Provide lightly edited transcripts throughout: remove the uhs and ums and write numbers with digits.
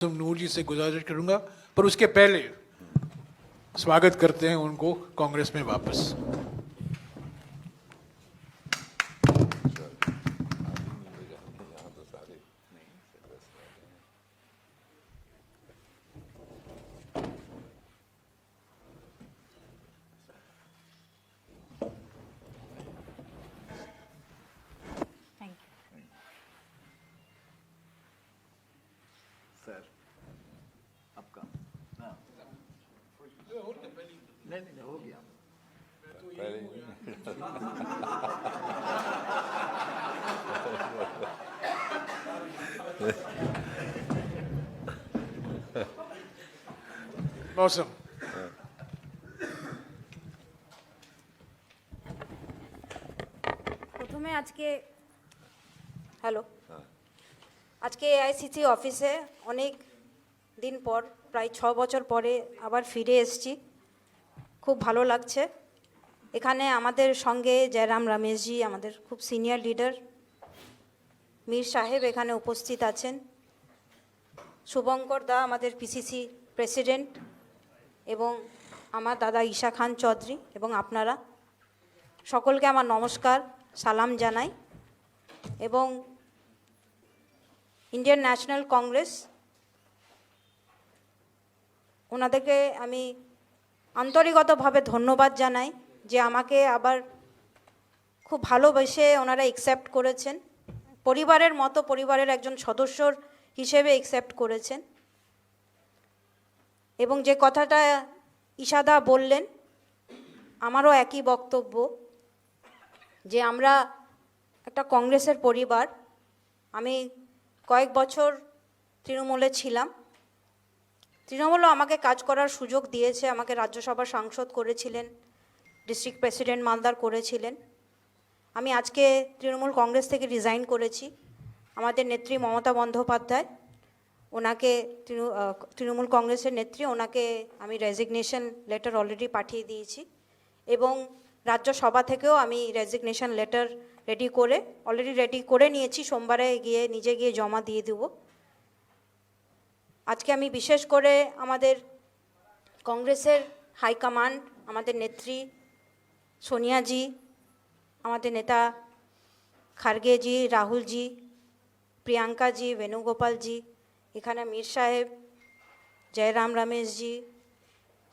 तुम नूर जी से गुजारिश करूंगा, पर उसके पहले स्वागत करते हैं उनको कांग्रेस में वापस। सर आपका नहीं हो गया। मौसम প্রথমে আজকে আজকে এআইসিসি অফিসে অনেক দিন পর প্রায় 6 বছর পরে আবার ফিরে এসেছি। খুব ভালো লাগছে। এখানে আমাদের সঙ্গে জয়রাম রমেশজি, আমাদের খুব সিনিয়র লিডার, মীর সাহেব এখানে উপস্থিত আছেন, শুভঙ্কর দা আমাদের পিসিসি প্রেসিডেন্ট, এবং আমার দাদা ঈশা খান চৌধুরী, এবং আপনারা সকলকে আমার নমস্কার, সালাম জানাই। এবং ইন্ডিয়ান ন্যাশনাল কংগ্রেস, ওনাদেরকে আমি আন্তরিকতাভাবে ধন্যবাদ জানাই যে আমাকে আবার খুব ভালোবেসে ওনারা অ্যাকসেপ্ট করেছেন, পরিবারের মতো, পরিবারের একজন সদস্যর হিসেবে অ্যাকসেপ্ট করেছেন। এবং যে কথাটা ঈশাদা বললেন, আমারও একই বক্তব্য যে আমরা একটা কংগ্রেসের পরিবার। আমি কয়েক বছর তৃণমূলে ছিলাম, তৃণমূলও আমাকে কাজ করার সুযোগ দিয়েছে, আমাকে রাজ্যসভার সাংসদ করেছিলেন, ডিস্ট্রিক্ট প্রেসিডেন্ট মালদার করেছিলেন। আমি আজকে তৃণমূল কংগ্রেস থেকে রিজাইন করেছি। আমাদের নেত্রী মমতা বন্দ্যোপাধ্যায়, ওনাকে তৃণমূল কংগ্রেসের নেত্রী, ওনাকে আমি রেজিগনেশন লেটার অলরেডি পাঠিয়ে দিয়েছি, এবং রাজ্যসভা থেকেও আমি রেজিগনেশন লেটার অলরেডি রেডি করে নিয়েছি। সোমবারে নিজে গিয়ে জমা দিয়ে দেব। আজকে আমি বিশেষ করে আমাদের কংগ্রেসের হাইকমান্ড, আমাদের নেত্রী সোনিয়াজি, আমাদের নেতা খার্গেজি, রাহুলজি, প্রিয়াঙ্কাজি, বেণুগোপালজি, এখানে মীর সাহেব, জয়রাম রমেশজি,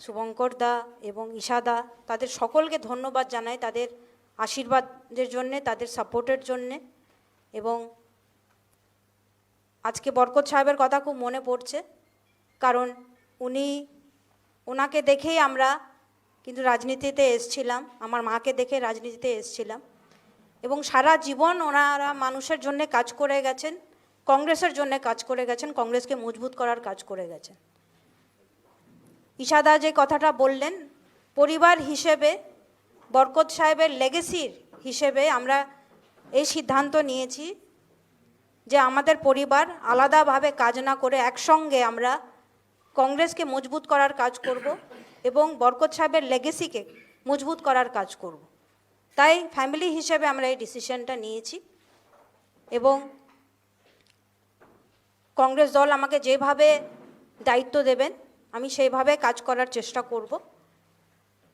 শুভঙ্কর দা এবং ঈশাদা, তাদের সকলকে ধন্যবাদ জানাই তাদের আশীর্বাদের জন্যে, তাদের সাপোর্টের জন্যে। এবং আজকে বরকত সাহেবের কথা খুব মনে পড়ছে, কারণ ওনাকে দেখেই আমরা কিন্তু রাজনীতিতে এসছিলাম, আমার মাকে দেখে রাজনীতিতে এসছিলাম, এবং সারা জীবন ওনারা মানুষের জন্য কাজ করে গেছেন, কংগ্রেসের জন্য কাজ করে গেছেন, কংগ্রেসকে মজবুত করার কাজ করে গেছেন। ঈশাদা যে কথাটা বললেন, পরিবার হিসেবে, বরকত সাহেবের লেগেসির হিসেবে আমরা এই সিদ্ধান্ত নিয়েছি যে আমাদের পরিবার আলাদাভাবে কাজ না করে একসঙ্গে আমরা কংগ্রেসকে মজবুত করার কাজ করব এবং বরকত সাহেবের লেগেসিকে মজবুত করার কাজ করব। তাই ফ্যামিলি হিসেবে আমরা এই ডিসিশনটা নিয়েছি, এবং কংগ্রেস দল আমাকে যেভাবে দায়িত্ব দেবেন আমি সেইভাবে কাজ করার চেষ্টা করব।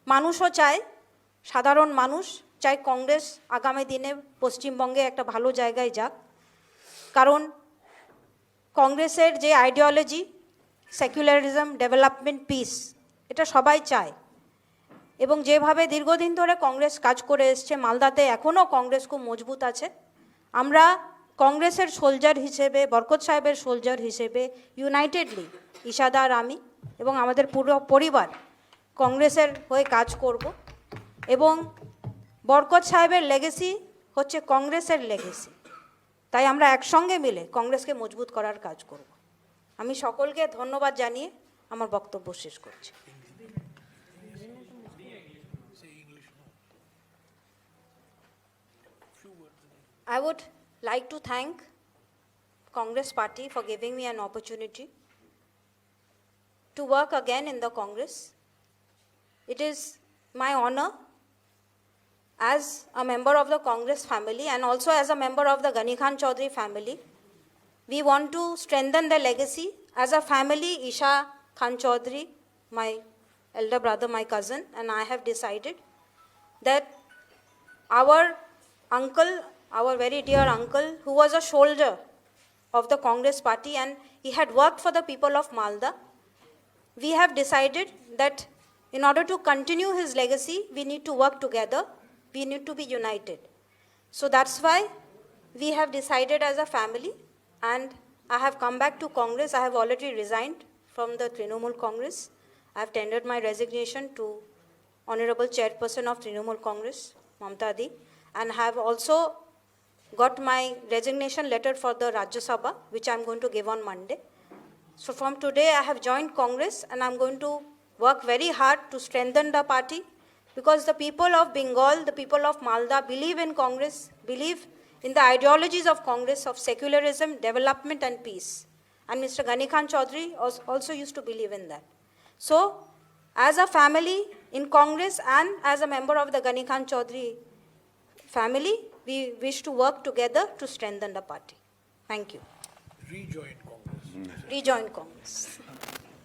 মানুষও চায়, সাধারণ মানুষ চায় কংগ্রেস আগামী দিনে পশ্চিমবঙ্গে একটা ভালো জায়গায় যাক, কারণ কংগ্রেসের যে আইডিওলজি, সেকুলারিজম, ডেভেলপমেন্ট, পিস, এটা সবাই চায়। এবং যেভাবে দীর্ঘদিন ধরে কংগ্রেস কাজ করে এসছে, মালদাতে এখনও কংগ্রেস খুব মজবুত আছে। আমরা কংগ্রেসের সোলজার হিসেবে, বরকত সাহেবের সোলজার হিসেবে ইউনাইটেডলি, ঈশাদা আর আমি এবং আমাদের পুরো পরিবার কংগ্রেসের হয়ে কাজ করব। এবং বরকত সাহেবের লেগেসি হচ্ছে কংগ্রেসের লেগেসি, তাই আমরা একসঙ্গে মিলে কংগ্রেসকে মজবুত করার কাজ করব। আমি সকলকে ধন্যবাদ জানিয়ে আমার বক্তব্য শেষ করছি। I would like to thank Congress Party for giving me an opportunity to work again in the Congress. It is my honor as a member of the Congress family and also as a member of the Ghani Khan Chaudhary family. We want to strengthen the legacy as a family, Isha Khan Chaudhary, my elder brother, my cousin, and I have decided that our uncle, our very dear uncle, who was a soldier of the Congress party and he had worked for the people of Malda, we have decided that in order to continue his legacy, we need to work together, we need to be united. So that's why we have decided as a family, and I have come back to Congress. I have already resigned from the Trinamool Congress. I have tendered my resignation to Honorable Chairperson of Trinamool Congress, Mamta Di, and have also got my resignation letter for the Rajya Sabha, which I am going to give on Monday. So from today, I have joined Congress, and I am going to work very hard to strengthen the party, because the people of Bengal, the people of Malda believe in Congress, believe in the ideologies of Congress of secularism, development and peace. And Mr. Ghani Khan Chaudhary also used to believe in that. So, as a family in Congress and as a member of the Ghani Khan Chaudhary family, we wish to work together to strengthen the party. Thank you. Rejoin Congress. Rejoin Congress.